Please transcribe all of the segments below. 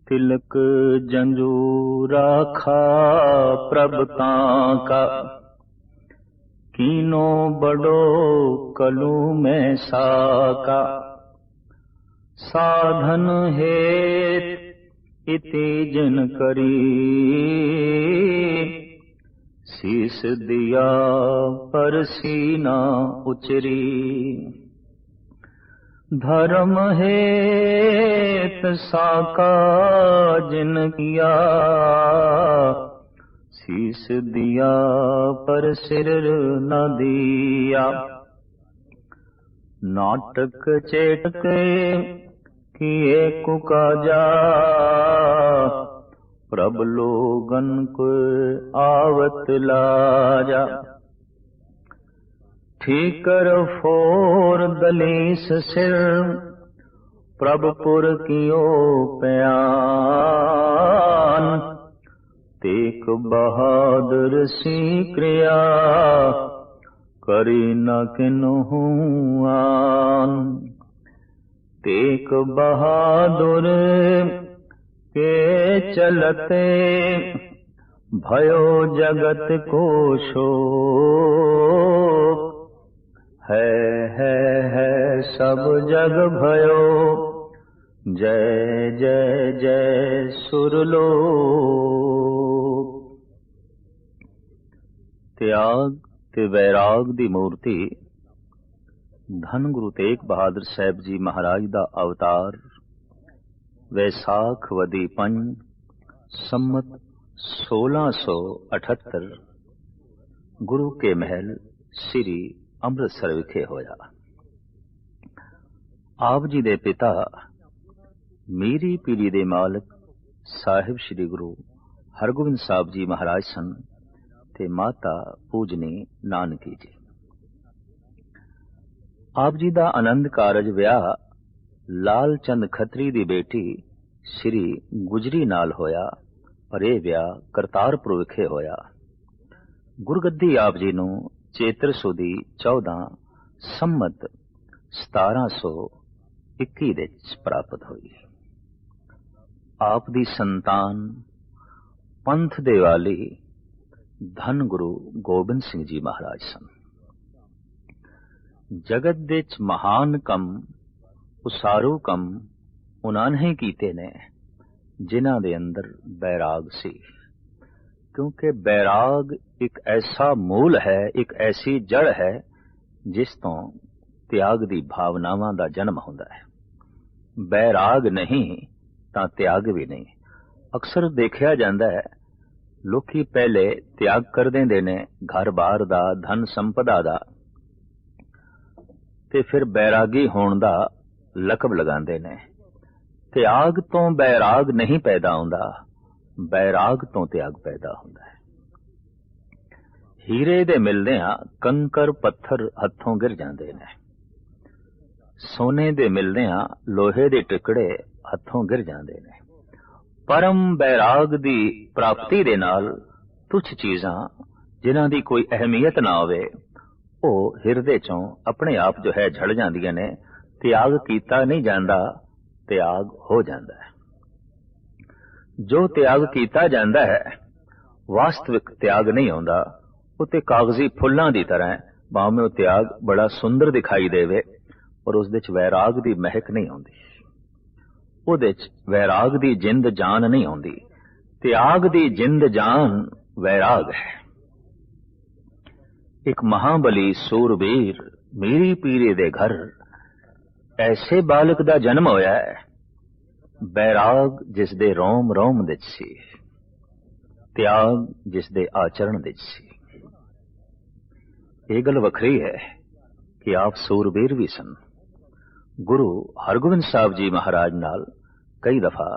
तिलक जंजू राखा प्रभ तांका, कीनो बड़ो कलू में साका। साधन हेत इति जिन करी, शीस दिया पर सीना उचरी। धर्म हेत साका जिन किया, शीस दिया पर सिर न दिया। नाटक चेटक किए कुकाजा, प्रभ लोगन को आवत लाजा। ठीकर फोर दलीस सिर, प्रभपुर कियो प्यान। तेक बहादुर सी क्रिया, करी न किन्हु आन। तेक बहादुर के चलते, भयो जगत को शोक। है सब जग भयो, जय जय जय सुरलोक। त्याग ते वैराग दी मूर्ति धन गुरु तेग बहादुर साहब जी महाराज दा अवतार वैसाख वदी 5 सम्मत 1678 गुरु के महल श्री ਅੰਮ੍ਰਿਤਸਰ ਵਿਖੇ ਹੋਇਆ। ਆਪ ਜੀ ਦੇ ਪਿਤਾ ਮੀਰੀ ਪੀਰੀ ਦੇ ਮਾਲਕ ਸਾਹਿਬ ਸ੍ਰੀ ਗੁਰੂ ਹਰਗੋਬਿੰਦ ਸਾਹਿਬ ਜੀ ਮਹਾਰਾਜ ਸਨ ਤੇ ਮਾਤਾ ਪੂਜਨੀ ਨਾਨਕੀ ਜੀ। ਆਪ ਜੀ ਦਾ ਆਨੰਦ ਕਾਰਜ ਵਿਆਹ ਲਾਲ ਚੰਦ ਖੱਤਰੀ ਦੀ ਬੇਟੀ ਸ੍ਰੀ ਗੁਜਰੀ ਨਾਲ ਹੋਇਆ ਔਰ ਇਹ ਵਿਆਹ ਕਰਤਾਰਪੁਰ ਵਿਖੇ ਹੋਇਆ। ਗੁਰਗੱਦੀ ਆਪ ਜੀ ਨੂੰ ਚੇਤਰ ਸੁਦੀ 14 ਸੰਮਤ 1721 ਵਿੱਚ ਪ੍ਰਾਪਤ ਹੋਈ। ਆਪ ਦੀ ਸੰਤਾਨ ਪੰਥ ਦੇ ਵਾਲੀ ਧੰਨ ਗੁਰੂ ਗੋਬਿੰਦ ਸਿੰਘ ਜੀ ਮਹਾਰਾਜ ਸਨ। ਜਗਤ ਵਿੱਚ ਮਹਾਨ ਕੰਮ ਉਸਾਰੂ ਕੰਮ ਉਹਨਾਂ ਨੇ ਕੀਤੇ ਨੇ ਜਿਨ੍ਹਾਂ ਦੇ ਅੰਦਰ ਬੈਰਾਗ ਸੀ, क्योंकि बैराग एक ऐसा मूल है, एक ऐसी जड़ है जिस तो त्याग दी भावनावां दा जन्म होंदा है। बैराग नहीं तां त्याग भी नहीं। अक्सर देखा जाता है लोकी पहले त्याग कर देंदे ने घर बार दा, धन संपदा दा, ते फिर बैरागी होण दा लकब लगांदे ने। त्याग तो बैराग नहीं पैदा होंदा, बैराग तो त्याग पैदा होता है। हीरे दे मिलदियां कंकर पत्थर हथों गिर जाते हैं, सोने दे मिलदियां लोहे दे टुकड़े हथों गिर जाते हैं। परम बैराग दी प्राप्ति दे नाल तुच्छ चीजां जिन्हां दी कोई अहमियत ना होवे ओ हिरदे चों अपने आप जो है झड़ जांदियां ने। त्याग कीता नहीं जांदा, त्याग हो जांदा है। जो त्याग किया जाता है वास्तविक त्याग नहीं होता। उत्ते कागजी फुल्लां दी तरह भावें वो त्याग बड़ा सुंदर दिखाई देवे और उस विच वैराग दी महक नहीं आउंदी, उहदे च वैराग दी जिंद जान नहीं आउंदी। त्याग दी जिंद जान वैराग है। एक महाबली सूरबीर मीरी पीरे दे घर ऐसे बालक दा जन्म होया है, बैराग जिस दे रोम रोम विच सी, त्याग जिस दे आचरण विच सी। ये गल वखरी है कि आप सूरबीर भी सन। गुरु हरगोबिंद साहब जी महाराज नाल कई दफा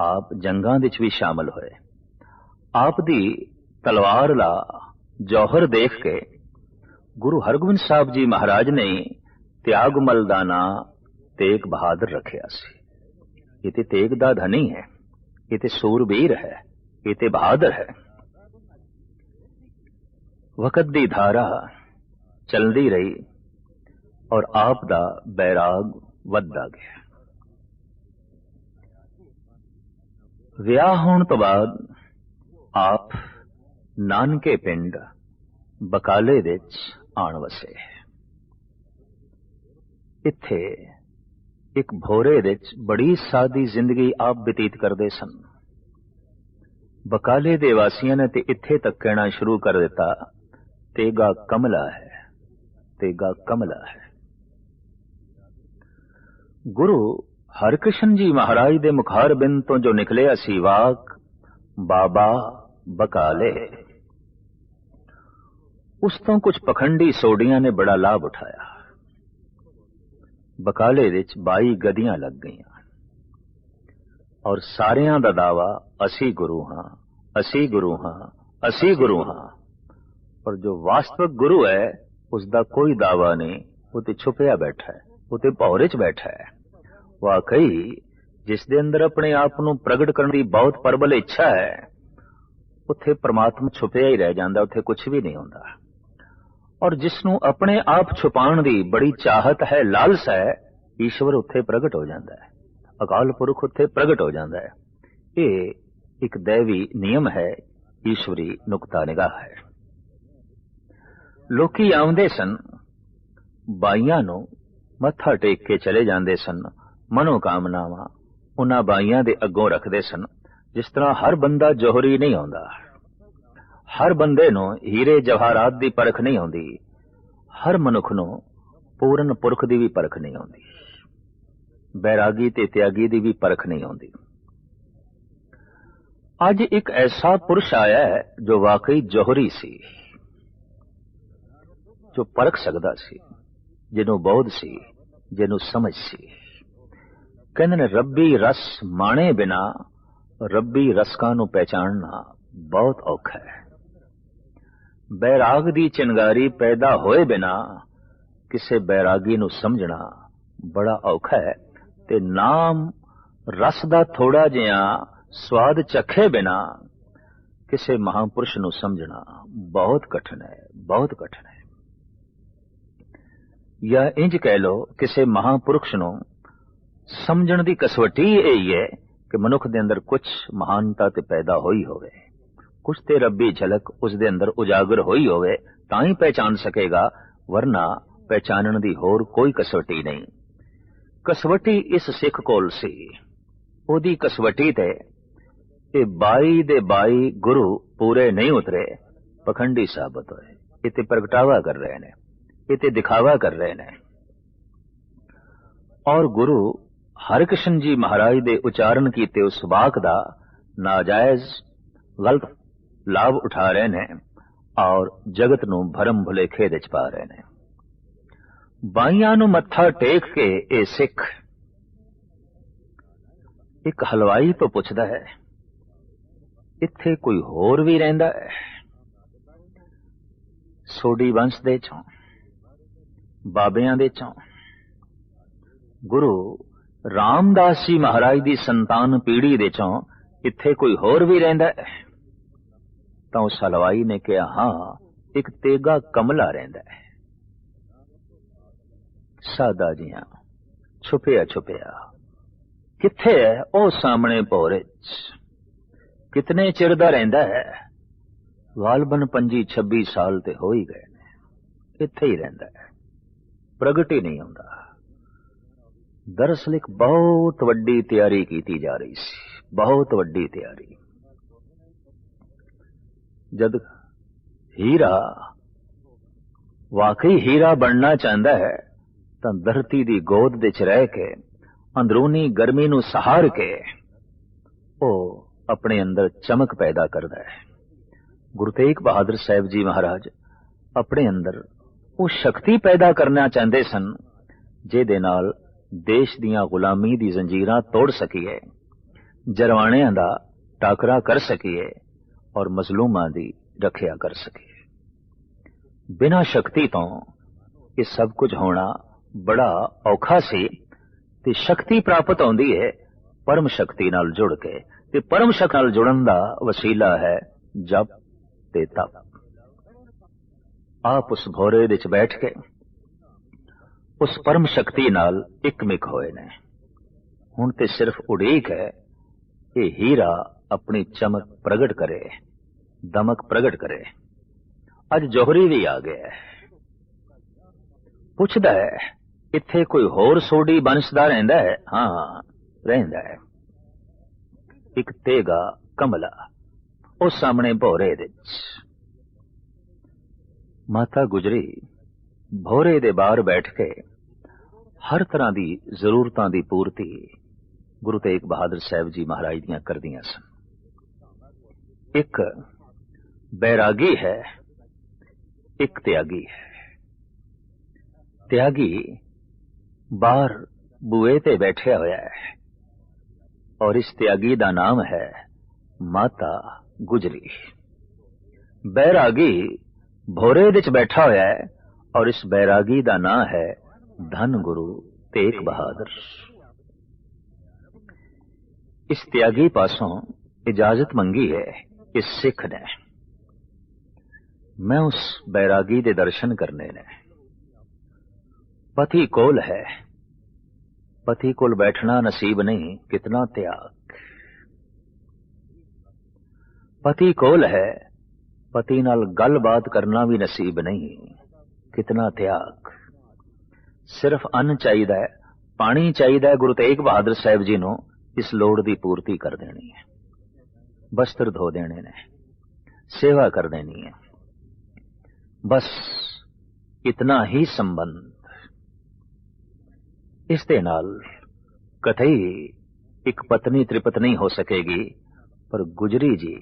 आप जंगां विच भी शामिल होए। आप दी तलवार दा जौहर देख के गुरु हरगोबिंद साहब जी महाराज ने त्यागमल दा नां तेग बहादुर रखिया सी। ये ते तेग दा धनी है, ये ते सूरबीर है, ये ते बहादुर है। वक़्त दी धारा चलदी रही और आप दा बैराग वधदा गया। ਵਿਆਹ ਹੋਣ ਤੋਂ ਬਾਅਦ ਆਪ ਨਾਨਕੇ ਪਿੰਡ ਬਕਾਲੇ ਵਿੱਚ ਆਣ ਵਸੇ। ਇੱਥੇ ਇੱਕ ਭੋਰੇ ਵਿੱਚ ਬੜੀ ਸਾਦੀ ਜ਼ਿੰਦਗੀ ਆਪ ਬਤੀਤ ਕਰਦੇ ਸਨ। ਬਕਾਲੇ ਦੇ ਵਾਸੀਆਂ ਨੇ ਤੇ ਇੱਥੇ ਤੱਕ ਕਹਿਣਾ ਸ਼ੁਰੂ ਕਰ ਦਿੱਤਾ, ਤੇਗਾ ਕਮਲਾ ਹੈ, ਤੇਗਾ ਕਮਲਾ ਹੈ। ਗੁਰੂ ਹਰਿਕ੍ਰਿਸ਼ਨ ਜੀ ਮਹਾਰਾਜ ਦੇ ਮੁਖਾਰ ਬਿੰਦ ਤੋਂ ਜੋ ਨਿਕਲਿਆ ਸੀ ਵਾਕ ਬਾਬਾ ਬਕਾਲੇ, ਉਸ ਤੋਂ ਕੁਝ ਪਖੰਡੀ ਸੋਡੀਆਂ ਨੇ ਬੜਾ ਲਾਭ ਉਠਾਇਆ। ਬਕਾਲੇ ਵਿੱਚ 22 ਗਦੀਆਂ ਲੱਗ ਗਈਆਂ ਔਰ ਸਾਰਿਆਂ ਦਾ ਦਾਵਾ ਅਸੀਂ ਗੁਰੂ ਹਾਂ, ਅਸੀਂ ਗੁਰੂ ਹਾਂ, ਅਸੀਂ ਗੁਰੂ ਹਾਂ। ਪਰ ਜੋ ਵਾਸਤਵਿਕ ਗੁਰੂ ਹੈ ਉਸ ਦਾ ਕੋਈ ਦਾਵਾ ਨਹੀਂ, ਉਹ ਤੇ ਛੁਪਿਆ ਬੈਠਾ ਹੈ, ਉਹ ਤੇ ਭੌਰੇ 'ਚ ਬੈਠਾ ਹੈ। ਵਾਕਈ ਜਿਸ ਦੇ ਅੰਦਰ ਆਪਣੇ ਆਪ ਨੂੰ ਪ੍ਰਗਟ ਕਰਨ ਦੀ ਬਹੁਤ ਪ੍ਰਬਲ ਇੱਛਾ ਹੈ, ਉੱਥੇ ਪਰਮਾਤਮਾ ਛੁਪਿਆ ਹੀ ਰਹਿ ਜਾਂਦਾ, ਉੱਥੇ ਕੁਝ ਵੀ ਨਹੀਂ ਹੁੰਦਾ। ਔਰ ਜਿਸ ਨੂੰ ਆਪਣੇ ਆਪ ਛੁਪਾਉਣ ਦੀ ਬੜੀ ਚਾਹਤ ਹੈ, ਲਾਲਸ ਹੈ, ਈਸ਼ਵਰ ਉੱਥੇ ਪ੍ਰਗਟ ਹੋ ਜਾਂਦਾ ਹੈ, ਅਕਾਲ ਪੁਰਖ ਉੱਥੇ ਪ੍ਰਗਟ ਹੋ ਜਾਂਦਾ ਹੈ। ਇਹ ਇੱਕ ਦੈਵੀ ਨਿਯਮ ਹੈ, ਈਸ਼ਵਰੀ ਨੁਕਤਾ ਨਿਗਾਹ ਹੈ। ਲੋਕੀ ਆਉਂਦੇ ਸਨ, ਬਾਈਆਂ ਨੂੰ ਮੱਥਾ ਟੇਕ ਕੇ ਚਲੇ ਜਾਂਦੇ ਸਨ, ਮਨੋਕਾਮਨਾਵਾਂ ਉਹਨਾਂ ਬਾਈਆਂ ਦੇ ਅੱਗੋਂ ਰੱਖਦੇ ਸਨ। ਜਿਸ ਤਰ੍ਹਾਂ ਹਰ ਬੰਦਾ ਜੋਹਰੀ ਨਹੀਂ ਆਉਂਦਾ, ਹਰ ਬੰਦੇ ਨੂੰ ਹੀਰੇ ਜਵਾਹਰਾਤ ਦੀ ਪਰਖ ਨਹੀਂ ਆਉਂਦੀ, ਹਰ ਮਨੁੱਖ ਨੂੰ ਪੂਰਨ ਪੁਰਖ ਦੀ ਵੀ ਪਰਖ ਨਹੀਂ ਆਉਂਦੀ, ਬੈਰਾਗੀ ਤੇ ਤਿਆਗੀ ਦੀ ਵੀ ਪਰਖ ਨਹੀਂ ਆਉਂਦੀ। ਅੱਜ ਇੱਕ ਐਸਾ ਪੁਰਸ਼ ਆਇਆ ਹੈ ਜੋ ਵਾਕਈ ਜੋਹਰੀ ਸੀ, ਜੋ ਪਰਖ ਸਕਦਾ ਸੀ, ਜਿਹਨੂੰ ਬੋਧ ਸੀ, ਜਿਹਨੂੰ ਸਮਝ ਸੀ। ਕਹਿੰਦੇ ਨੇ ਰੱਬੀ ਰਸ ਮਾਣੇ ਬਿਨਾ ਰੱਬੀ ਰਸਕਾਂ ਨੂੰ ਪਹਿਚਾਨਣਾ ਬਹੁਤ ਔਖਾ ਹੈ। ਬੈਰਾਗ ਦੀ ਚਿੰਗਾਰੀ ਪੈਦਾ ਹੋਏ ਬਿਨਾ ਕਿਸੇ ਬੈਰਾਗੀ ਨੂੰ ਸਮਝਣਾ ਬੜਾ ਔਖਾ ਹੈ। ਤੇ ਨਾਮ ਰਸ ਦਾ ਥੋੜਾ ਜਿਹਾ ਸਵਾਦ ਚੱਖੇ ਬਿਨਾ ਕਿਸੇ ਮਹਾਂਪੁਰਸ਼ ਨੂੰ ਸਮਝਣਾ ਬਹੁਤ ਕਠਿਨ ਹੈ, ਬਹੁਤ ਕਠਿਨ ਹੈ। ਜਾਂ ਇੰਜ ਕਹਿ ਲੋ, ਕਿਸੇ ਮਹਾਂਪੁਰਖ ਨੂੰ ਸਮਝਣ ਦੀ ਕਸਵੱਟੀ ਇਹ ਹੈ ਕਿ ਮਨੁੱਖ ਦੇ ਅੰਦਰ ਕੁਝ ਮਹਾਨਤਾ ਤੇ ਪੈਦਾ ਹੋਈ ਹੋਵੇ, ਕੁਝ ਤੇ ਰੱਬੀ ਝਲਕ ਉਸ ਦੇ ਅੰਦਰ ਉਜਾਗਰ ਹੋਈ ਹੋਵੇ, ਤਾਂ ਹੀ ਪਹਿਚਾਨ ਸਕੇਗਾ, ਵਰਨਾ ਪਹਿਚਾਨਣ ਦੀ ਹੋਰ ਕੋਈ ਕਸਵੱਟੀ ਨਹੀਂ। ਕਸਵੱਟੀ ਇਸ ਸਿੱਖ ਕੋਲ ਸੀ, ਉਹਦੀ ਕਸਵੱਟੀ ਤੇ ਇਹ 22 ਦੇ 22 ਗੁਰੂ ਪੂਰੇ ਨਹੀਂ ਉਤਰੇ, ਪਖੰਡੀ ਸਾਬਤ ਹੋਏ। ਇਹ ਤੇ ਪ੍ਰਗਟਾਵਾ ਕਰ ਰਹੇ ਨੇ, ਇਹ ਤੇ ਦਿਖਾਵਾ ਕਰ ਰਹੇ ਨੇ। ਔਰ ਗੁਰੂ ਹਰਿਕ੍ਰਿਸ਼ਨ ਜੀ ਮਹਾਰਾਜ ਦੇ ਉਚਾਰਨ ਕੀਤੇ ਉਸ ਵਾਕ ਦਾ ਨਾਜਾਇਜ਼ ਗਲਤ ਲਾਭ ਉਠਾ ਰਹੇ ਨੇ ਔਰ ਜਗਤ ਨੂੰ ਭਰਮ ਭੁਲੇਖੇ ਵਿੱਚ ਪਾ ਰਹੇ ਨੇ। ਬਾਈਆਂ ਨੂੰ ਮੱਥਾ ਟੇਕ ਕੇ ਇਹ ਸਿੱਖ ਇੱਕ ਹਲਵਾਈ ਤੋਂ ਪੁੱਛਦਾ ਹੈ, ਇੱਥੇ ਕੋਈ ਹੋਰ ਵੀ ਰਹਿੰਦਾ ਹੈ? ਸੋਢੀ ਵੰਸ਼ ਦੇ ਚੋਂ, ਬਾਬਿਆਂ ਦੇ ਚੋਂ, ਗੁਰੂ ਰਾਮਦਾਸ ਜੀ ਮਹਾਰਾਜ ਦੀ ਸੰਤਾਨ ਪੀੜੀ ਦੇ ਚੋਂ ਇੱਥੇ ਕੋਈ ਹੋਰ ਵੀ ਰਹਿੰਦਾ ਹੈ? ਤਾਂ ਉਸ ਹਲਵਾਈ ਨੇ ਕਿਹਾ, ਹਾਂ, ਇੱਕ ਤੇਗਾ ਕਮਲਾ ਰਹਿੰਦਾ ਹੈ, ਸਾਦਾ ਜਿਹਾ, ਛੁਪਿਆ ਛੁਪਿਆ। ਕਿੱਥੇ ਹੈ? ਉਹ ਸਾਹਮਣੇ ਭੋਰੇ 'ਚ। ਕਿਤਨੇ ਚਿਰ ਦਾ ਰਹਿੰਦਾ ਹੈ? ਗਾਲਬਨ 25-26 ਸਾਲ ਤੇ ਹੋ ਹੀ ਗਏ ਨੇ, ਇੱਥੇ ਹੀ ਰਹਿੰਦਾ ਹੈ, ਪ੍ਰਗਟ ਹੀ ਨਹੀਂ ਹੁੰਦਾ। ਦਰਅਸਲ ਇੱਕ ਬਹੁਤ ਵੱਡੀ ਤਿਆਰੀ ਕੀਤੀ ਜਾ ਰਹੀ ਸੀ, ਬਹੁਤ ਵੱਡੀ ਤਿਆਰੀ। ਜਦ ਹੀਰਾ ਵਾਕਈ ਹੀਰਾ ਬਣਨਾ ਚਾਹੁੰਦਾ ਹੈ ਤਾਂ ਧਰਤੀ ਦੀ ਗੋਦ ਵਿੱਚ ਰਹਿ ਕੇ ਅੰਦਰੂਨੀ ਗਰਮੀ ਨੂੰ ਸਹਾਰ ਕੇ ਉਹ ਆਪਣੇ ਅੰਦਰ ਚਮਕ ਪੈਦਾ ਕਰਦਾ ਹੈ। ਗੁਰੂ ਤੇਗ ਬਹਾਦਰ ਸਾਹਿਬ ਜੀ ਮਹਾਰਾਜ ਆਪਣੇ ਅੰਦਰ ਉਹ ਸ਼ਕਤੀ ਪੈਦਾ ਕਰਨਾ ਚਾਹੁੰਦੇ ਸਨ, ਜਿਹਦੇ ਨਾਲ ਦੇਸ਼ ਦੀਆਂ ਗੁਲਾਮੀ ਦੀ ਜ਼ੰਜੀਰਾਂ ਤੋੜ ਸਕੀਏ, ਜਰਵਾਣਿਆਂ ਦਾ ਟਾਕਰਾ ਕਰ ਸਕੀਏ ਔਰ ਮਜ਼ਲੂਮਾਂ ਦੀ ਰੱਖਿਆ ਕਰ ਸਕੀਏ। ਬਿਨਾਂ ਸ਼ਕਤੀ ਤੋਂ ਇਹ ਸਭ ਕੁਝ ਹੋਣਾ ਬੜਾ ਔਖਾ ਸੀ। ਤੇ ਸ਼ਕਤੀ ਪ੍ਰਾਪਤ ਹੁੰਦੀ ਹੈ ਪਰਮ ਸ਼ਕਤੀ ਨਾਲ ਜੁੜ ਕੇ, ਤੇ ਪਰਮ ਸ਼ਕਤੀ ਨਾਲ ਜੁੜਨ ਦਾ ਵਸੀਲਾ ਹੈ ਜਪ ਤੇ ਤਪ। ਆਪ ਉਸ ਭੋਰੇ ਵਿੱਚ ਬੈਠ ਕੇ ਉਸ ਪਰਮ ਸ਼ਕਤੀ ਨਾਲ ਇੱਕਮਿਕ ਹੋਏ ਨੇ। ਹੁਣ ਤੇ ਸਿਰਫ ਉਡੀਕ ਹੈ ये हीरा अपनी चमक प्रगट करे, दमक प्रगट करे। अज जोहरी भी आ गया है, पुछदा है इत्थे कोई होर सोडी बनसदा रहिंदा है? हाँ रहिंदा है। एक तेगा कमला उस सामने भोरे दे माता गुजरी भोरे दे बाहर बैठ के हर तरह दी जरूरतां दी पूर्ति गुरु तेग बहादुर साहब जी महाराज दियां करदियां सन। एक बैरागी है, एक त्यागी है। त्यागी बाहर बुए ते बैठा होया है और इस त्यागी दा नाम है माता गुजरी। बैरागी भोरे विच बैठा होया है और इस बैरागी दा नाम है धन गुरु तेग बहादुर। इस त्यागी पासों इजाजत मंगी है इस सिख ने, मैं उस बैरागी दे दर्शन करने ने। पति कोल है, पति कोल बैठना नसीब नहीं, कितना त्याग। पति कोल है, पति नाल गल बात करना भी नसीब नहीं, कितना त्याग। सिर्फ अन्न चाहिदा है, पानी चाहिदा है, गुरु तेग बहादुर साहब जी नूं इस लोड़ दी पूर्ति कर देनी है, वस्त्र धो देने ने, सेवा कर देनी है, बस इतना ही संबंध। इस दे नाल कतई एक पत्नी त्रिपत नहीं हो सकेगी, पर गुजरी जी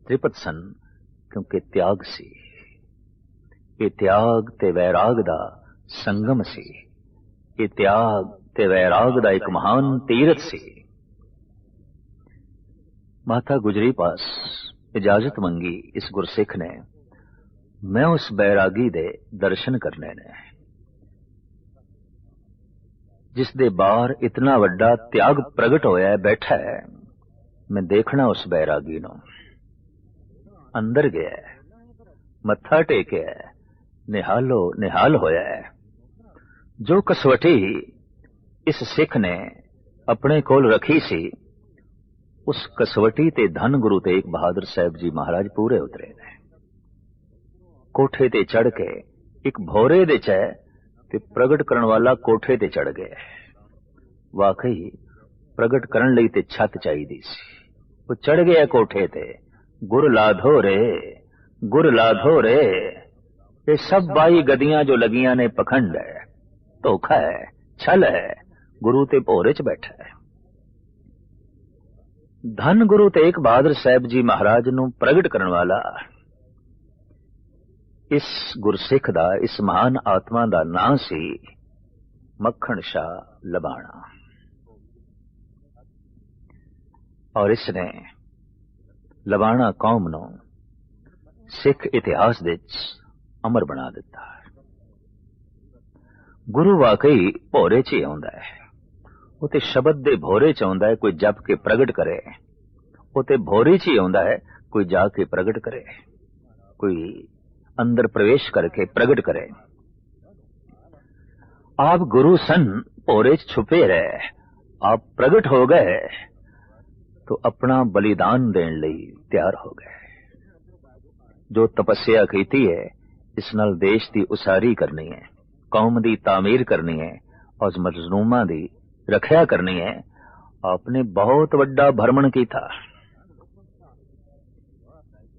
त्रिपत सन क्योंकि त्याग सी। ये त्याग ते वैराग दा संगम सी, ये त्याग ते वैराग दा एक महान तीरथ सी। माता गुजरी पास इजाजत मंगी इस गुरसिख ने, मैं उस बैरागी दे दर्शन करने ने, जिस दे बाहर इतना वड्डा त्याग प्रगट होया है, बैठा है। मैं देखना उस बैरागी नूं। अंदर गया है, मत्था टेकिया है, निहालो निहाल होया है। जो कसवटी इस सिख ने अपने कोल रखी सी, उस कसवटी ते धन गुरु तेग बहादुर साहब जी महाराज पूरे उतरे ने। कोठे ते चढ़ के एक भोरे दे च ते प्रगट करन वाला कोठे ते चढ़ गया। वाकई प्रगट करन लई ते छत चाहिदी सी, वो चढ़ गया कोठे ते। गुर लाधो रे, गुर लाधो रे। ये सब 22 गदियां जो लगियां ने पखंड है, धोखा है, छल है। गुरु ते भोरे च बैठा है। धन गुरु तेग बहादुर साहब जी महाराज नूं प्रगट करन वाला इस गुरसिख दा, इस महान आत्मा दा नां सी मक्खण शाह लबाणा। और इसने लबाणा कौम नूं सिख इतिहास विच अमर बना दिता। गुरु वाकई भोरे च ही आउंदा है, वो ते शब्द दे भोरे च आउंदा है। कोई जप के प्रगट करे, वो ते भोरे च ही आउंदा है। कोई जाके प्रगट करे, कोई अंदर प्रवेश करके प्रगट करे। आप गुरु सन, भोरे च छुपे रहे, आप प्रगट हो गए तो अपना बलिदान देने लई तैयार हो गए। जो तपस्या कीती है, इस नाल देश दी उसारी करनी है, कौम दी तामीर करनी है और मजलूमां दी रखिया करनी है। आपने बहुत वड्डा भ्रमण कीता,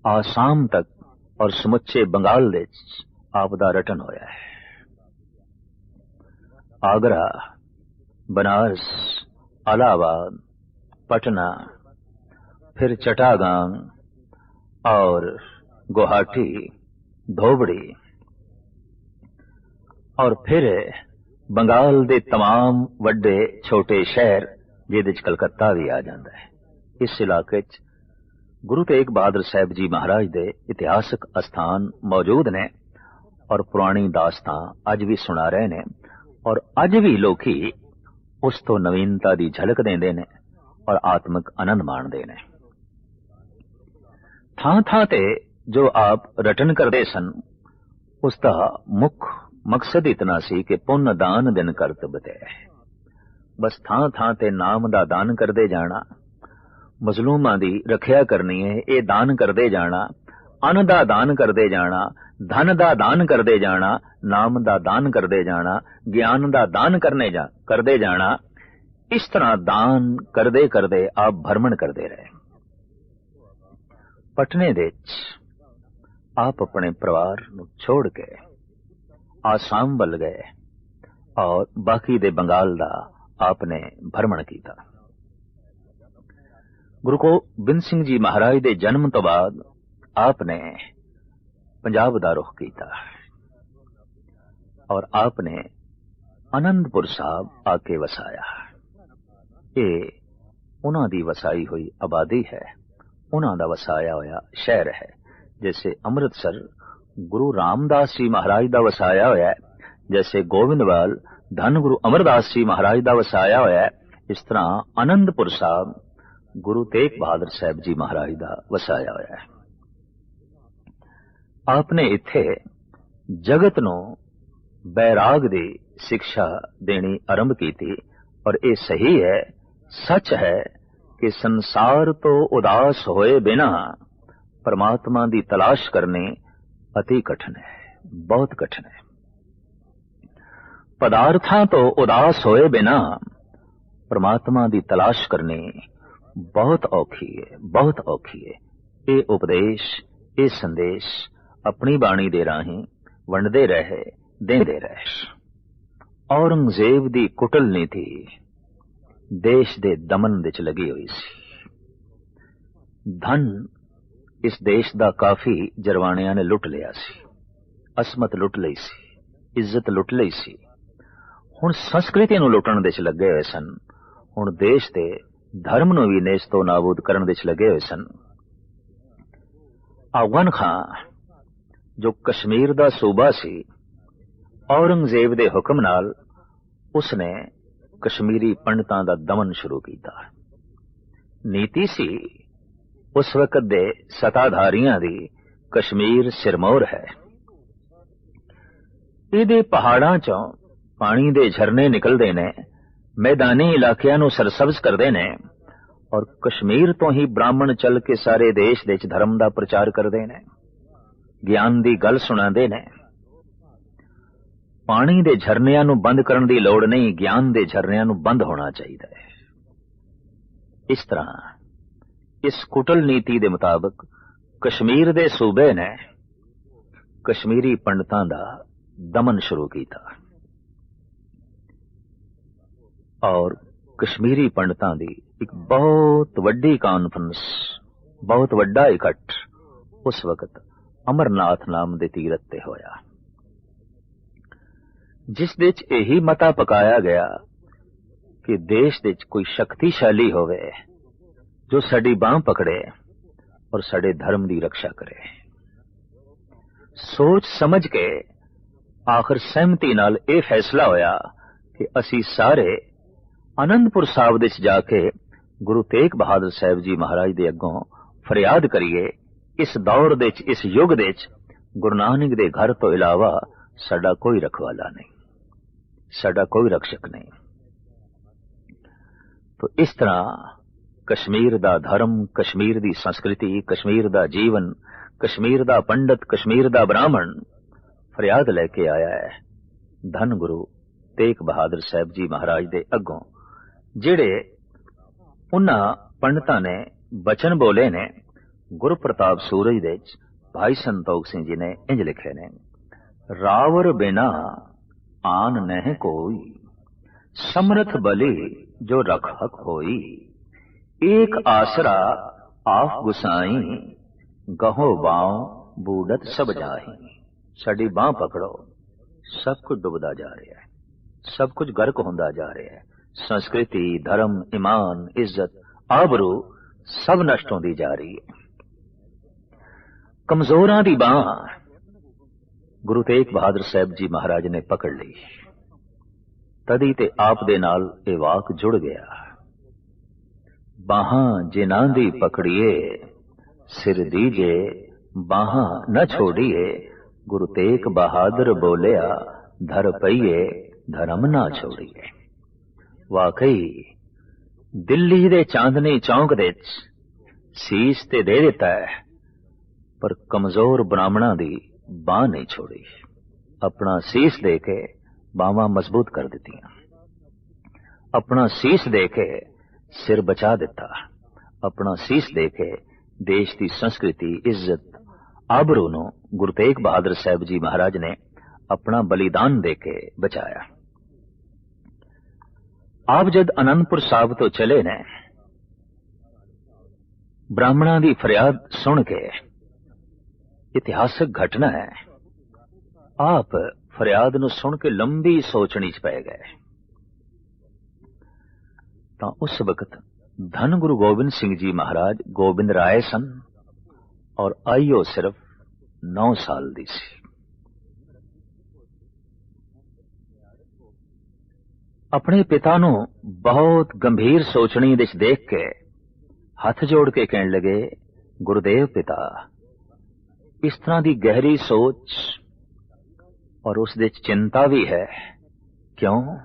आसाम तक और समुचे बंगाल विच आप दा रटन होया है। आगरा, बनारस, इलाहाबाद, पटना, फिर चट्टागांग और गुवाहाटी, धोबड़ी और फिर बंगाल दे तमाम वड्डे छोटे शहर, जिहदे च कलकत्ता भी आ जाता है। इस इलाके च गुरु तेग बहादुर साहब जी महाराज दे इतिहासक अस्थान मौजूद ने और पुरानी दास्तां अज भी सुना रहे ने और अज भी लोकी उस तो नवीनता दी झलक देंदे ने और आत्मिक आनंद माणदे ने। थां थां ते जो आप रटन करदे सन, उसका मुख मकसद इतना सी कि पुण्य दान दिन करत बते। बस थां थां ते नाम दा दान करदे जाना, मजलूमां दी रखिया करनी है, ये दान करदे जाना, अन्न दा दान करदे जाना, धन दा दान करदे जाना, नाम दा दान करदे जाना, ज्ञान दा दान करदे जाना। इस तरह दान करदे करदे आप भ्रमण करदे रहे। पटने दे आप अपने परिवार नूं छोड़ के आसाम वल गए और बाकी दे बंगाल दा आपने भ्रमण किया। गुरु गोबिंद सिंह जी महाराज दे जन्म तो बाद आपने पंजाब दा रुख किया और आपने आनंदपुर साहब आके वसाया। ये उन्हां दी वसाई हुई आबादी है, उन्हां दा वसाया होया शहर है। जैसे अमृतसर गुरु रामदास जी महाराज दा वसाया होया है, जैसे गोविंदवाल धन गुरु अमरदास जी महाराज दा वसाया होया है, इस तरह आनंदपुर साहब गुरु तेग बहादुर साहब जी महाराज दा वसाया होया है। आपने इत्थे जगत नूं बैराग दी शिक्षा देनी आरंभ की थी। और ये सही है, सच है कि संसार तो उदास होए बिना परमात्मा दी तलाश करनी अति कठिन है, बहुत कठिन है। पदार्थां तो उदास होए बिना परमात्मा दी तलाश करनी बहुत औखी है, बहुत औखी है। ये उपदेश, ये संदेश अपनी बाणी दे राही वंडदे रहे, देंदे रहे। औरंगजेब दी कुटल नीति देश दे दमन विच लगी हुई सी। धन इस देश दा काफी जरवाणियां ने लुट लिया सी, असमत लुट लई सी, इज्जत लुट लई सी। हुण संस्कृति नूं लुटण विच लगे होए सन। हुण देश दे धर्म नूं भी नेस्तों नाबूद करन विच लगे हुए सन। अफगान खां जो कश्मीर दा सूबा सी, औरंगजेब दे हुक्म नाल उसने कश्मीरी पंडितां दा दमन शुरू कीता। नीति सी उस वक्त दे सत्ताधारियां दी कश्मीर सिरमौर है। इहदे पहाड़ां चों पानी दे झरने निकलदे ने, मैदानी इलाकियां नूं सरसब्ज करदे ने और कश्मीर तो ही ब्राह्मण चल के सारे देश दे धर्म दा प्रचार करदे ने, ज्ञान दी गल सुणांदे ने। पानी दे झरनियां नूं बंद करन दी लोड़ नहीं, ज्ञान दे झरनियां नूं बंद होना चाहिए है। इस तरह इस कुटल नीति दे मुताबिक कश्मीर दे सूबे ने कश्मीरी पंडितां दा दमन शुरू कीता और कश्मीरी पंडितां दी एक बहुत वड्डी कॉन्फ्रेंस, बहुत वड्डा इकट्ठ उस वक्त अमरनाथ नाम दे तीरथ ते होया, जिस दे च यही मता पकाया गया कि देश दे च कोई शक्तिशाली होवे जो साडी बांह पकड़े और साडे धर्म दी रक्षा करे। सोच समझ के आखिर सहमति नाल यह फैसला होया कि असी सारे आनंदपुर साहब दे च जाके गुरु तेग बहादुर साहब जी महाराज दे अगों फरियाद करिए, इस दौर दे च, इस युग दे च गुरु नानक दे घर तो इलावा साडा कोई रखवाला नहीं, साडा कोई रक्षक नहीं। तो इस तरह कश्मीर दा धर्म, कश्मीर दी संस्कृति, कश्मीर दा जीवन, कश्मीर दा पंडित, कश्मीर दा ब्राह्मण फरियाद लेके आया है धन गुरु तेग बहादुर साहब जी महाराज दे अगों, जिहड़े उन्हां पंडितां ने बचन बोले ने। गुरु प्रताप सूरज दे भाई संतोख सिंह जी ने इंज लिखे ने, रावर बिना आन नह कोई, समर्थ बलि जो रखक होई, एक आसरा आप गुसाई, गहो बाओ बूढ़त सब जाही। साडी बांह पकड़ो, सब कुछ डुबदा जा रहा है, सब कुछ गर्क होंदा जा रहा है। संस्कृति, धर्म, ईमान, इज्जत, आबरू सब नष्ट होंदी जा रही है। कमजोरां दी बांह गुरु तेग बहादुर साहब जी महाराज ने पकड़ ली, तदी ते आप दे नाल ए वाक जुड़ गया। बाहां जिन्हां दी पकड़िए, सिर दीजे बाहां न छोड़िए, गुरु तेग बहादुर बोलिया, धर पईए धर्म ना छोड़िए। वाकई दिल्ली दे चांदनी चौक दे ਸੀਸ ਤੇ ਦੇ ਦਿੱਤਾ ਹੈ, ਪਰ ਕਮਜ਼ੋਰ ਬ੍ਰਾਹਮਣਾਂ ਦੀ ਬਾਂਹ ਨਹੀਂ ਛੋੜੀ। ਆਪਣਾ ਸੀਸ ਦੇ ਕੇ ਬਾਹਾਂ ਮਜ਼ਬੂਤ ਕਰ ਦਿੱਤੀਆਂ, ਆਪਣਾ ਸੀਸ ਦੇ ਕੇ ਸਿਰ ਬਚਾ ਦਿੱਤਾ, ਆਪਣਾ ਸੀਸ ਦੇ ਕੇ ਦੇਸ਼ ਦੀ ਸੰਸਕ੍ਰਿਤੀ, ਇੱਜ਼ਤ, ਆਬਰੂ ਨੂੰ ਗੁਰੂ ਤੇਗ ਬਹਾਦਰ ਸਾਹਿਬ ਜੀ ਮਹਾਰਾਜ ਨੇ ਆਪਣਾ ਬਲੀਦਾਨ ਦੇ ਕੇ ਬਚਾਇਆ। ਆਪ ਜਦ ਅਨੰਦਪੁਰ ਸਾਹਿਬ ਤੋਂ ਚਲੇ ਨੇ, ਬ੍ਰਾਹਮਣਾਂ ਦੀ ਫਰਿਆਦ ਸੁਣ ਕੇ, ਇਤਿਹਾਸਕ ਘਟਨਾ ਹੈ, ਆਪ ਫਰਿਆਦ ਨੂੰ ਸੁਣ ਕੇ ਲੰਬੀ ਸੋਚਣੀ ਚ ਪੈ ਗਏ। ਤਾਂ ਉਸ ਵਕਤ ਧੰਨ ਗੁਰੂ ਗੋਬਿੰਦ ਸਿੰਘ ਜੀ ਮਹਾਰਾਜ ਗੋਬਿੰਦ ਰਾਏ ਸਨ, ਔਰ ਆਇਓ ਸਿਰਫ 9 ਸਾਲ ਦੀ ਸੀ। ਆਪਣੇ ਪਿਤਾ ਨੂੰ ਬਹੁਤ ਗੰਭੀਰ ਸੋਚਣੀ ਵਿੱਚ ਦੇਖ ਕੇ ਹੱਥ ਜੋੜ ਕੇ ਕਹਿਣ ਲਗੇ, ਗੁਰਦੇਵ ਪਿਤਾ, ਇਸ ਤਰ੍ਹਾਂ ਦੀ ਗਹਿਰੀ ਸੋਚ ਔਰ ਉਸ ਦੇ ਚਿੰਤਾ ਵੀ ਹੈ ਕਿਉਂ?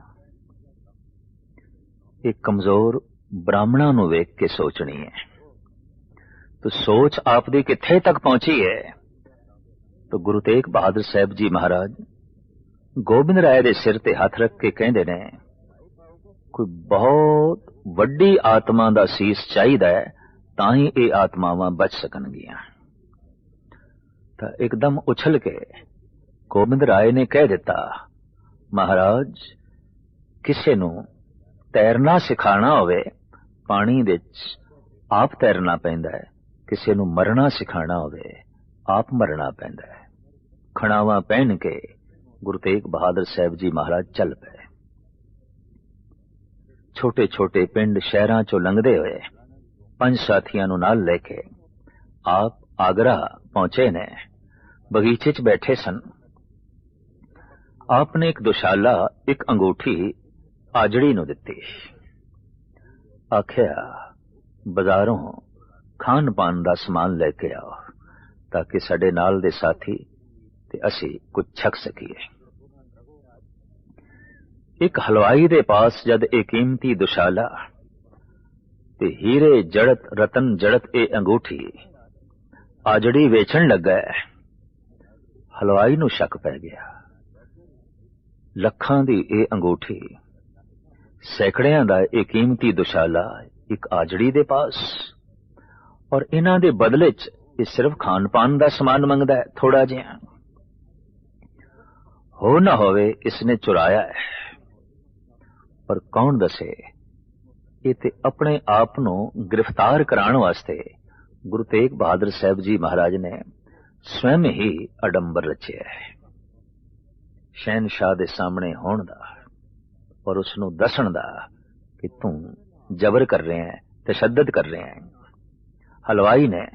ਇਹ ਕਮਜ਼ੋਰ ਬ੍ਰਾਹਮਣਾਂ ਨੂੰ ਵੇਖ ਕੇ ਸੋਚਣੀ ਹੈ। तो सोच आपदी किथे तक पहुंची है? तो गुरु तेग बहादुर साहब जी महाराज गोबिंद राय दे सिर ते हथ रख के कहंदे ने, कोई बहुत वड्डी आत्मा दा सीस चाहिदा है तां ही ये आत्मावां बच सकणगियां। तां एकदम उछल के गोबिंद राय ने कह दिता, महाराज किसे नूं तैरना सिखाना होवे पानी विच आप तैरना पैंदा है, किसी नूं मरना सिखाना होवे आप मरना पैंदा है। खड़ावा पहन के गुरु तेग बहादुर साहब जी महाराज चल पे। छोटे छोटे पिंड शहरां चों लंघदे होए 5 साथियां नूं नाल लेके आप आगरा पहुंचे ने। बगीचे च बैठे सन। आपने एक दुशाला एक अंगूठी आजड़ी नूं दित्ती। आखिया बाजारों खान पान दा समान लेके आओ ताकि साडे नाल दे साथी ते असी कुछ छक सकीए। एक हलवाई दे पास जद एक कीमती दुशाला ते हीरे जड़त रतन जड़त ए अंगूठी आजड़ी वेचण लगा, हलवाई नूं शक पै गया। लखां दी ए अंगूठी, सैकड़ियां दा ए कीमती दुशाला एक आजड़ी दे पास, और इन्हां दे बदले च ये सिर्फ खान पान दा समान मंगदा है थोड़ा जिहा। हो ना होवे इसने चुराया है, पर कौन दसे ये ते अपने आप नूं गिरफ्तार कराने वास्ते गुरु तेग बहादुर साहब जी महाराज ने स्वयं ही अडंबर रचिया है। शहनशाह दे सामने होण दा और उसनूं दसण दा कि तू जबर कर रहे हैं, तशद्दद कर रहे हैं। हलवाई ने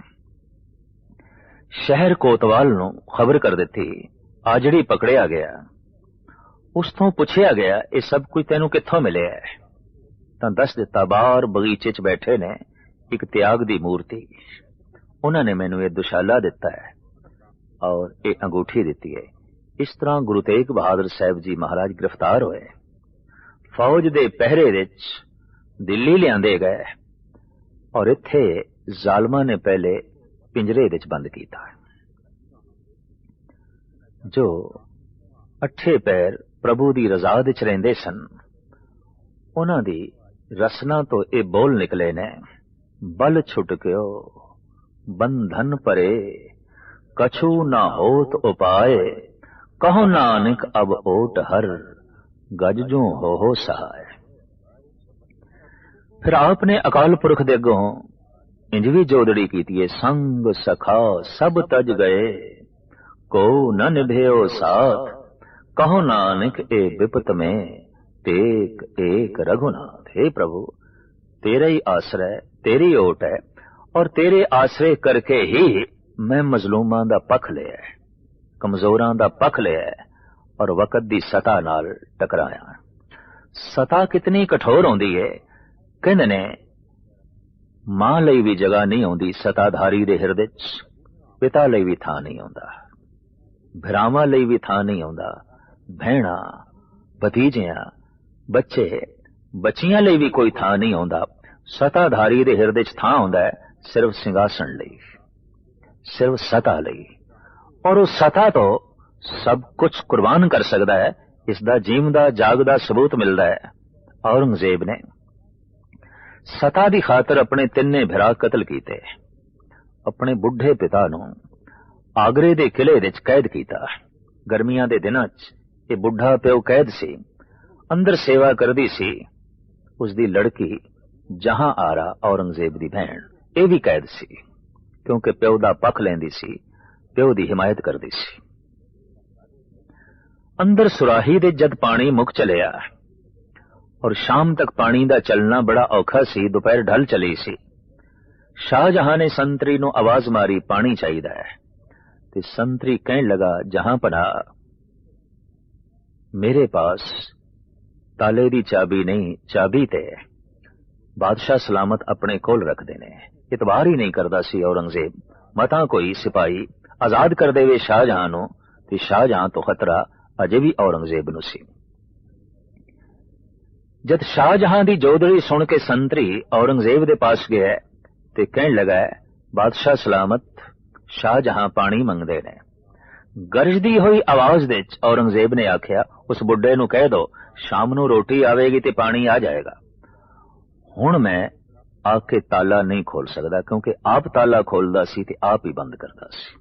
शहर कोतवाल नूं खबर कर दिती, आजड़ी पकड़िया गया। उस तो पुछया गया, ये सब कुछ तेनू कित्थों मिले है? तां दस दिता, बाहर बगीचे च बैठे ने एक त्याग दी मूर्ति, उन्होंने मैनू ये दुशाला दिता है और ये अंगूठी दिती है। इस तरह गुरु तेग बहादुर साहब जी महाराज गिरफ्तार होए, फौज दे पहरे विच दिल्ली लियांदे गए और इत्थे जालमा ने पहले पिंजरे विच बंद कीता। जो अठे पैर प्रभु दी रजा विच रहिंदे सन, उन्हां दी रसना तो ये बोल निकले ने, बल छुटक्यो बंधन परे कछु ना होत उपाय, कहो नानक अब ओट हर गज जो हो सहाय। फिर आपने अकाल पुरख दे अगों इंज भी जोदड़ी कीती, संग सखा सब तज गए को न निभेओ साथ, कहो नानक ए विपत में टेक एक रघुनाथ। हे प्रभु, तेरा ही आश्रय तेरी ओट है और तेरे आश्रय करके ही मैं मजलूमां दा पख लिया, कमजोरां दा पख लिया और वकत दी सता नाल टकराया। सता कितनी कठोर होंदी है, कहंदे ने मां लई भी जगह नहीं आउंदी सताधारी दे हिरदे च, पिता लई भी थां नहीं आउंदा, भरावां लई भी थां नहीं आउंदा, भैणा भतीजियां बच्चे बच्चियां लई भी कोई थां नहीं आउंदा। सताधारी दे हिरदे च थां आउंदा है सिर्फ सिंघासन लई, सिर्फ सता लई, और उस सता तो सब कुछ कुर्बान कर सकता है। इसका जीवदा जागदा सबूत मिलता है। औरंगजेब ने सता की खातर अपने तिन्ने भिरा कतल किए। अपने बुढ़े पिता नूं आगरे दे किले विच कैद किया। गर्मियां दे दिनां च ये बुढ़ा प्यो कैद सी, अंदर सेवा करदी सी। उसदी लड़की जहां आरा औरंगजेब दी भैण ये भी कैद सी, क्योंकि प्यो दा पख लैंदी सी, प्यो दी हिमायत करदी सी। अंदर सुराही दे जद पानी मुक चलिया और शाम तक पानी दा चलना बड़ा औखा सी। दोपहर ढल चली सी। शाहजहां ने संतरी नूं आवाज मारी, पानी चाहिदा है। ते संतरी कहण लगा, जहां पना मेरे पास ताले दी चाबी नहीं, चाबी ते बादशाह सलामत अपने कोल रखदे ने। इतबार ही नहीं करदा सी औरंगजेब। मता कोई सिपाही आजाद कर देवे शाहजहां नूं, ते शाहजहां तो खतरा अजे भी औरंगजेब नूं सी। जद शाहजहां दी जोदड़ी सुन के संतरी औरंगजेब दे पास गया ते कहण लगा, बादशाह सलामत शाहजहां पानी मंगदे ने। गरजदी हुई आवाज दे औरंगजेब ने आख्या, उस बुढ़े नूं कह दो शाम नूं रोटी आवेगी ते पानी आ जाएगा। हुण मैं आके ताला नहीं खोल सकदा, क्योंकि आप ताला खोलदा सी ते आप ही बंद करदा सी।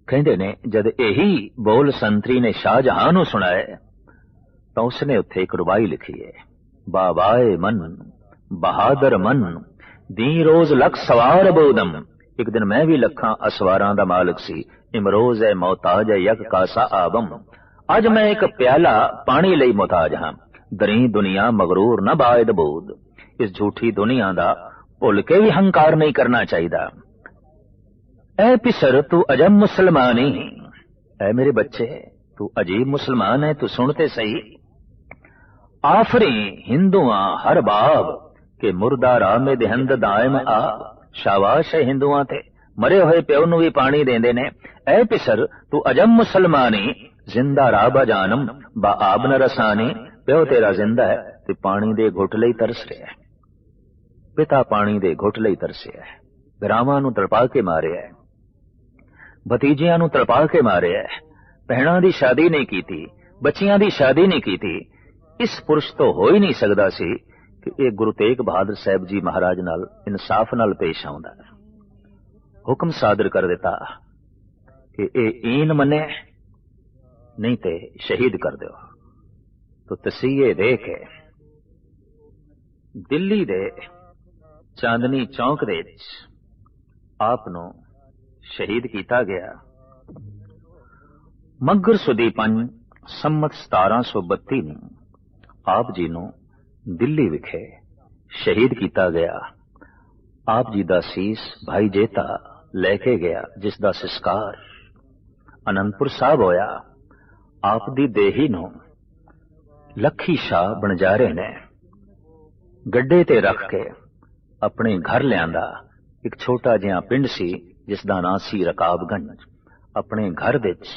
कहंदे ने जद यही बोल संतरी ने शाहजहां नूं सुनाए तो उसने उत्थे एक रुबाई लिखी है, बाबाए मन बहादुर मन दी रोज लख सवार बोदम। एक दिन मैं भी लखां असवारां दा मालिक सी, इमरोज है मोहताज है यक कासा आबम। अज मैं एक प्याला पानी लई मोहताज हां, दरी दुनिया मगरूर न बायद बोद। इस झूठी दुनिया दा भुल के भी हंकार नहीं करना चाहिदा। ऐ पिसर तू अजब मुसलमान ही, ऐ मेरे बच्चे तू अजीब मुसलमान है, तू सुनते सही। आफरी हिंदुआ हर बाब के मुर्दा में देहंद दायम आब। शाबाश है हिंदुआ ते मरे हुए प्यो नूं भी पानी देंदे ने। ऐ पिसर तू अजब मुसलमानी जिंदा राबा जानम बा आब न रसानी। प्यो तेरा जिंदा है ते पानी दे घुट लई तरस रहा है। पिता पानी दे घुट लई तरसिया है। भरावां नूं तड़पा के मारिया है, भतीजियां नूं तड़पा के मारिया है। भैणां दी शादी नहीं कीती, बच्चियां दी शादी नहीं कीती। इस पुरुष तो हो ही नहीं सकदा सी कि ये गुरु तेग बहादुर साहब जी महाराज नाल इंसाफ नाल पेश आउंदा। हुक्म सादर कर दिता कि ये ईन मने नहीं ते शहीद कर दो। तो तसीहे दे के दिल्ली दे चांदनी चौक दे आप नूं शहीद किया गया। मगर सुदी पंज संमत 1732 नूं आप जी नूं दिल्ली विखे शहीद किया गया। आप जी दा सीस भाई जेता लेके गया, जिसदा संस्कार आनंदपुर साहब होया। आप दी देही नूं लखी शाह बनजारे ने गड्डे ते रख के अपने घर लियांदा। एक छोटा जिहा पिंड सी जिसदा नां सी रकाबगंज। अपने घर विच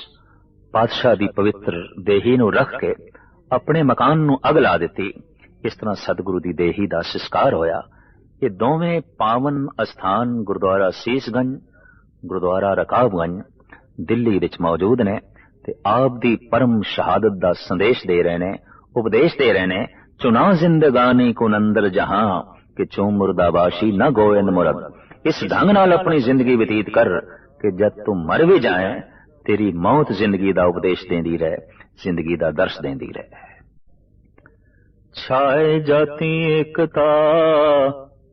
पातशाह दी पवित्र देही नूं रख के अपने मकान नूं अग ला दिती। इस तरह सतगुरु दी देही दा संस्कार होया। ये दोवें पावन अस्थान गुरुद्वारा सीसगंज, गुरुद्वारा रकाबगंज दिल्ली विच मौजूद ने ते आप दी परम शहादत दा संदेश दे रहे ने, उपदेश दे रहे ने। चुना जिंदगानी को नंदर जहां कि चो मुर्दाबाशी न गोयन मुरद। इस ढंग नाल अपनी जिंदगी व्यतीत कर कि जब तू मर भी जाए तेरी मौत जिंदगी दा उपदेश देंदी रहे, जिंदगी दा दर्श देंदी रहे। छाए जाती एकता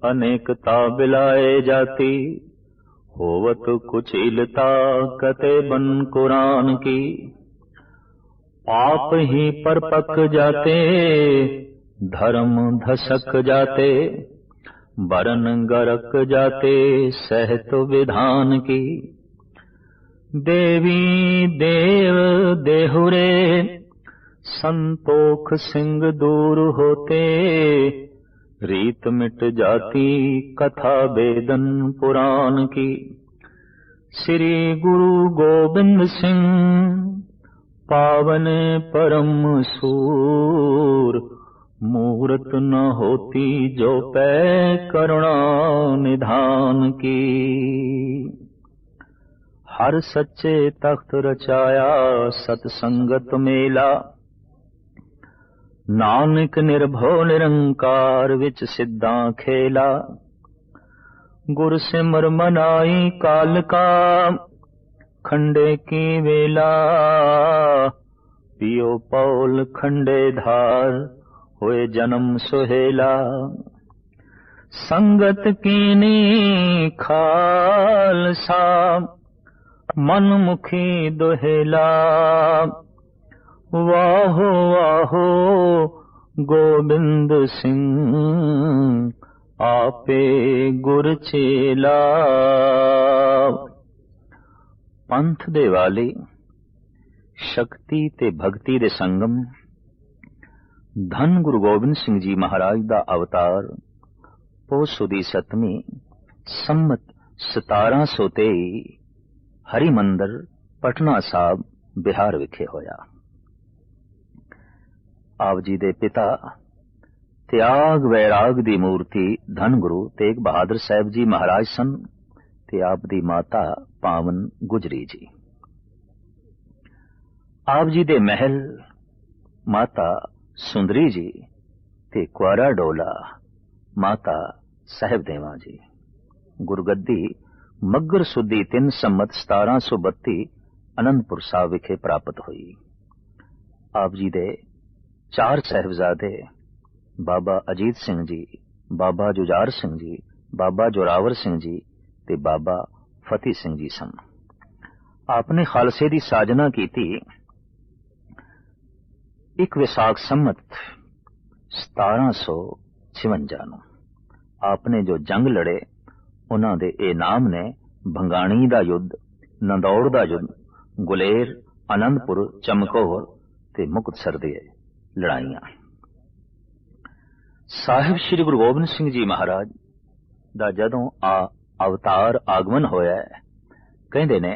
अनेकता बिलाए जाती, होवत कुचिलता कते बन कुरान की। पाप ही पर पक जाते धर्म धसक जाते, बरन गरक जाते सहत विधान की। देवी देव देहुरे संतोख सिंह दूर होते, रीत मिट जाती कथा वेदन पुराण की। श्री गुरु गोबिंद सिंह पावन परम सूर, मूरत न होती जो पै करुणा निधान की। हर सच्चे तख्त रचाया सतसंगत मेला। नानक निर्भो निरंकार विच सिद्धां खेला। गुर सिमर मनाई काल का खंडे की वेला। पियो पौल खंडे धार होए जन्म सुहेला। संगत कीनी खालसा मन मुखी दोहेला। वाहो वाहो गोबिंद सिंह आपे गुर चेला। पंथ दे वाले शक्ति ते भगती दे संगम धन गुरु गोबिंद सिंह जी महाराज दा अवतार पोष सुदी सतवीं संमत 1723 हरिमंदर पटना साहब बिहार विखे होया। आप जी दे पिता त्याग वैराग दी मूर्ति धन गुरु तेग बहादुर साहब जी महाराज सन ते आप दी माता पावन गुजरी जी। आप जी दे महल माता सुंदरी जी ते कुआरा डोला माता साहेब देवा जी। गुरगद्दी मगर सुदी 3 संमत 1732 आनंदपुर साहब विखे प्राप्त हुई। आप जी दे 4 साहिबजादे बाबा अजीत सिंह जी, बाबा जुजार सिंह जी, बाबा जोरावर सिंह जी ते बाबा फतेह सिंह जी सन। आपने खालसे दी साजना की थी। एक विसाख संमत 1756 ਨੂੰ आपने जो जंग लड़े उन्हां दे ए नाम ने भंगाणी दा युद्ध, नंदौर दा युद्ध, गुलेर, आनंदपुर, चमकौर ते मुक्तसर दे लड़ाइयां। साहिब श्री गुरु गोबिंद सिंह जी महाराज दा जदों अवतार आगमन होया कहंदे ने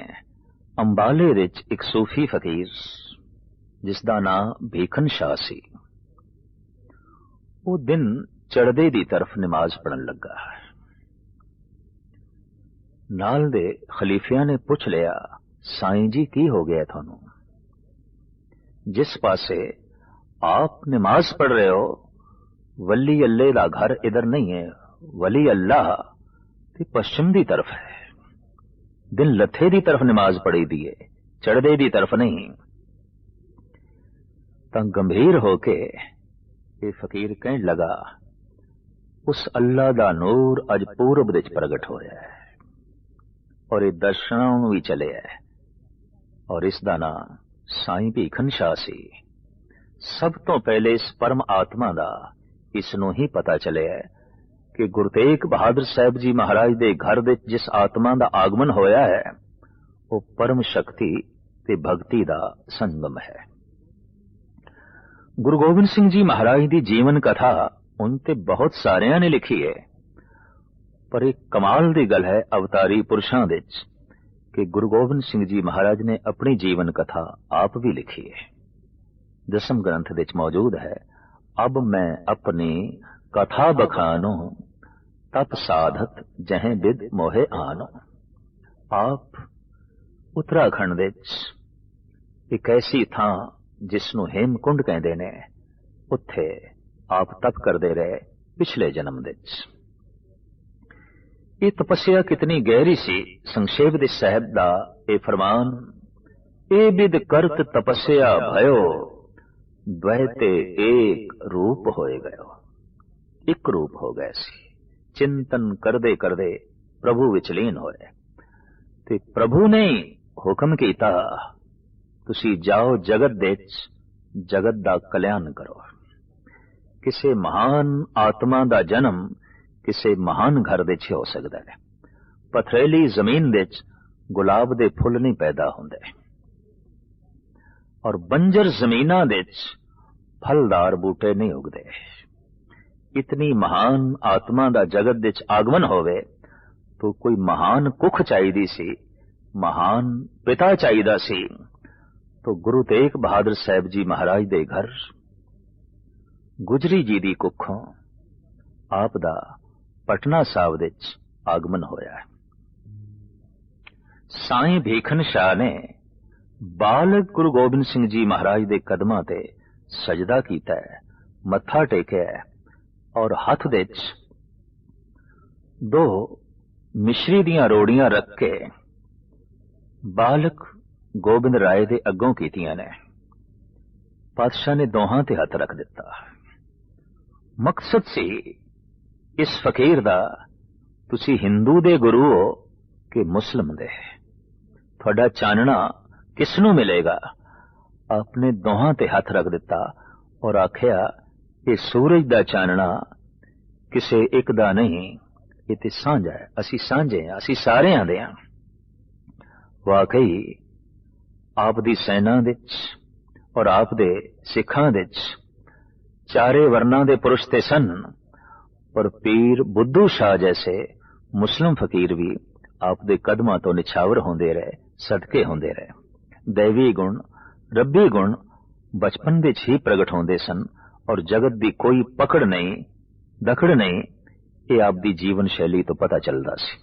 अंबाले विच एक सूफी फकीर जिसदा नां भीखन शाह सी, वो दिन चढ़दे दी तरफ नमाज पढ़न लगा। नाल दे खलीफिया ने पुछ लिया, साईं जी की हो गया थानू? जिस पासे आप नमाज पढ़ रहे हो वली अल्लाह दा घर इधर नहीं है, वली अल्लाह ते पश्चिम दी तरफ है। दिन लथे दी तरफ नमाज पढ़ी दी है, चढ़दे दी तरफ नहीं। तां गंभीर होके ये फकीर कहन लगा, उस अल्लाह दा नूर अज पूरब विच प्रगट होया है और ये दर्शनां नूं भी चले है और इसदा नां साईं भीखन शाह सी। सब तो पहले इस परम आत्मा दा इसनूं ही पता चले है कि गुरु तेग बहादुर साहब जी महाराज दे घर दे जिस आत्मा दा आगमन होया है वो परम शक्ति ते भगती दा संगम है। गुरु गोबिंद सिंह जी महाराज दी जीवन कथा उन ते बहुत सारियां ने लिखी है, पर एक कमाल दी गल है अवतारी पुरुषां विच कि गुरु गोबिंद सिंह जी महाराज ने अपनी जीवन कथा आप भी लिखी है। 10वें ग्रंथ विच मौजूद है, अब मैं अपनी कथा बखानो तप साधत जहें बिद मोहे आनो। आप उत्तराखंड विच एक ऐसी थां जिसनू हेमकुंड कहते ने उत्थे आप तप करते रहे पिछले जन्म विच। ये तपस्या कितनी गहरी सी, संक्षेप दे साहब दा ए फरमान, ए बिद करत तपस्या भयो द्वैते एक रूप होए गयो। एक रूप हो गए सी, चिंतन करदे करदे प्रभु विच लीन होए ते प्रभु ने हुक्म कीता, तुसी जाओ जगत दे जगत दा कल्याण करो। किसे महान आत्मा दा जन्म किसे महान घर दे हो सकता है। पथरेली जमीन दे गुलाब दे फुल नहीं पैदा होंदे और बंजर जमीना दे फलदार बूटे नहीं उगदे। इतनी महान आत्मा दा जगत दे आगमन होवे तो कोई महान कुख चाहिदी सी, महान पिता चाहिदा सी। तो गुरु तेग बहादुर साहब जी महाराज दे घर ਗੁਜਰੀ ਜੀ ਦੀ ਕੁੱਖੋਂ ਆਪ ਦਾ ਪਟਨਾ ਸਾਹਿਬ ਵਿੱਚ ਆਗਮਨ ਹੋਇਆ। ਸਾਈਂ ਭੀਖਨ ਸ਼ਾਹ ਨੇ ਬਾਲਕ ਗੁਰੂ ਗੋਬਿੰਦ ਸਿੰਘ ਜੀ ਮਹਾਰਾਜ ਦੇ ਕਦਮਾਂ ਤੇ ਸਜਦਾ ਕੀਤਾ ਹੈ, ਮੱਥਾ ਟੇਕਿਆ ਔਰ ਹੱਥ ਵਿੱਚ 2 ਮਿਸ਼ਰੀ ਦੀਆਂ ਰੋੜੀਆਂ ਰੱਖ ਕੇ ਬਾਲਕ ਗੋਬਿੰਦ ਰਾਏ ਦੇ ਅੱਗੋਂ ਕੀਤੀਆਂ ਨੇ। ਪਾਤਸ਼ਾਹ ਨੇ ਦੋਹਾਂ ਤੇ ਹੱਥ ਰੱਖ ਦਿੱਤਾ। ਮਕਸਦ ਸੀ ਇਸ ਫਕੀਰ ਦਾ, ਤੁਸੀਂ ਹਿੰਦੂ ਦੇ ਗੁਰੂ ਹੋ ਕਿ ਮੁਸਲਮ ਦੇ, ਤੁਹਾਡਾ ਚਾਨਣਾ ਕਿਸ ਨੂੰ ਮਿਲੇਗਾ। ਆਪਨੇ ਦੋਹਾਂ ਤੇ ਹੱਥ ਰੱਖ ਦਿੱਤਾ ਔਰ ਆਖਿਆ ਕਿ ਸੂਰਜ ਦਾ ਚਾਨਣਾ ਕਿਸੇ ਇੱਕ ਦਾ ਨਹੀਂ, ਇਹ ਤੇ ਸਾਂਝਾ ਹੈ, ਅਸੀਂ ਸਾਂਝੇ ਹਾਂ, ਅਸੀਂ ਸਾਰਿਆਂ ਦੇ ਹਾਂ। ਵਾਕਈ ਆਪ ਦੀ ਸੈਨਾ ਵਿੱਚ ਔਰ ਆਪ ਦੇ ਸਿੱਖਾਂ ਵਿੱਚ ਚਾਰੇ ਵਰਨਾਂ ਦੇ ਪੁਰਸ਼ ਤੇ ਸਨ, ਪਰ ਪੀਰ ਬੁੱਧੂ ਸ਼ਾਹ ਜੈਸੇ ਮੁਸਲਿਮ ਫਕੀਰ ਵੀ ਆਪ ਦੇ ਕਦਮਾਂ ਤੋਂ ਨਿਛਾਵਰ ਹੁੰਦੇ ਰਹੇ, ਸਦਕੇ ਹੁੰਦੇ ਰਹੇ। ਦੈਵੀ ਗੁਣ, ਰੱਬੀ ਗੁਣ ਬਚਪਨ ਵਿੱਚ ਹੀ ਪ੍ਰਗਟ ਹੁੰਦੇ ਸਨ ਔਰ ਜਗਤ ਦੀ ਕੋਈ ਪਕੜ ਨਹੀਂ, ਦਖੜ ਨਹੀਂ, ਇਹ ਆਪ ਦੀ ਜੀਵਨ ਸ਼ੈਲੀ ਤੋਂ ਪਤਾ ਚੱਲਦਾ ਸੀ।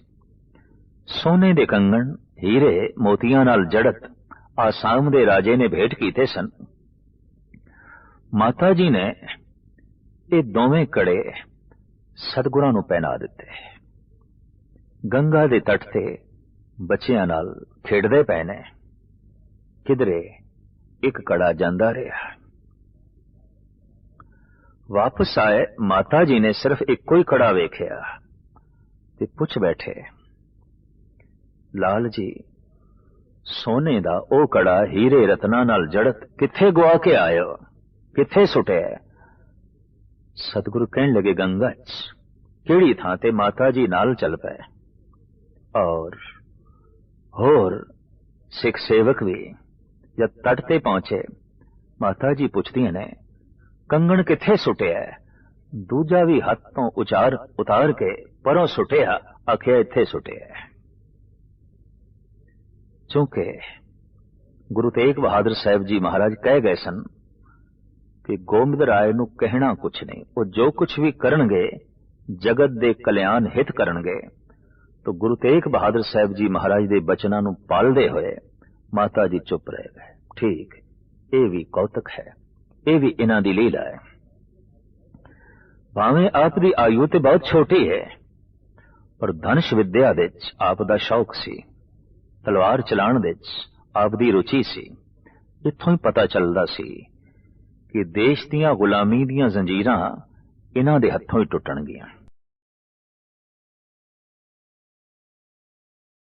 ਸੋਨੇ ਦੇ ਕੰਗਣ, ਹੀਰੇ ਮੋਤੀਆਂ ਨਾਲ ਜੜਤ ਆਸਾਮ ਦੇ ਰਾਜੇ ਨੇ ਭੇਟ ਕੀਤੇ ਸਨ। ਮਾਤਾ ਜੀ ਨੇ ਇਹ ਦੋਵੇਂ ਕੜੇ ਸਤਿਗੁਰਾਂ ਨੂੰ ਪਹਿਨਾ ਦਿੱਤੇ। ਗੰਗਾ ਦੇ ਤੱਟ ਤੇ ਬੱਚਿਆਂ ਨਾਲ ਖੇਡਦੇ ਪਏ ਨੇ, ਕਿਧਰੇ ਇੱਕ ਕੜਾ ਜਾਂਦਾ ਰਿਹਾ। ਵਾਪਸ ਆਏ, ਮਾਤਾ ਜੀ ਨੇ ਸਿਰਫ ਇੱਕੋ ਹੀ ਕੜਾ ਵੇਖਿਆ ਤੇ ਪੁੱਛ ਬੈਠੇ, ਲਾਲ ਜੀ ਸੋਨੇ ਦਾ ਉਹ ਕੜਾ ਹੀਰੇ ਰਤਨਾਂ ਨਾਲ ਜੜਤ ਕਿੱਥੇ ਗੁਆ ਕੇ ਆਇਓ, ਕਿੱਥੇ ਸੁੱਟਿਆ। ਸਤਿਗੁਰੂ ਕਹਿਣ ਲੱਗੇ, ਗੰਗਾ 'ਚ। ਕਿਹੜੀ ਥਾਂ ਤੇ? ਮਾਤਾ ਜੀ ਨਾਲ ਚੱਲ ਪਏ ਔਰ ਹੋਰ ਸਿੱਖ ਸੇਵਕ ਵੀ ਜਦ ਤੱਟ ਤੇ ਪਹੁੰਚੇ, ਮਾਤਾ ਜੀ ਪੁੱਛਦੀਆਂ ਨੇ, ਕੰਗਣ ਕਿੱਥੇ ਸੁੱਟਿਆ? ਦੂਜਾ ਵੀ ਹੱਥ ਤੋਂ ਉਤਾਰ ਕੇ ਪਰੋਂ ਸੁੱਟਿਆ, ਆਖਿਆ ਇੱਥੇ ਸੁੱਟਿਆ। ਚੂੰਕਿ ਗੁਰੂ ਤੇਗ ਬਹਾਦਰ ਸਾਹਿਬ ਜੀ ਮਹਾਰਾਜ ਕਹਿ ਗਏ ਸਨ ਕਿ ਗੋਬਿੰਦ ਰਾਏ ਨੂੰ ਕਹਿਣਾ ਕੁਛ ਨਹੀਂ, ਉਹ ਜੋ ਕੁਛ ਵੀ ਕਰਨਗੇ ਜਗਤ ਦੇ ਕਲਿਆਣ ਹਿਤ ਕਰਨਗੇ। तो गुरु तेग बहादुर साहब जी महाराज दे बचनां नूं पालदे होए माता जी चुप रह गए। ठीक, ये भी कौतक है, ये भी इन्हां दी लीला है। भावें आप दी आयु ते बहुत छोटी है, पर धनुष विद्या विच आप दा शौक सी, तलवार चलाण विच आप दी रुचि सी। इत्थों ही पता चलदा सी कि देश दियां गुलामी दियां जंजीरां इन्हां दे हत्थों ही टुटणगियां।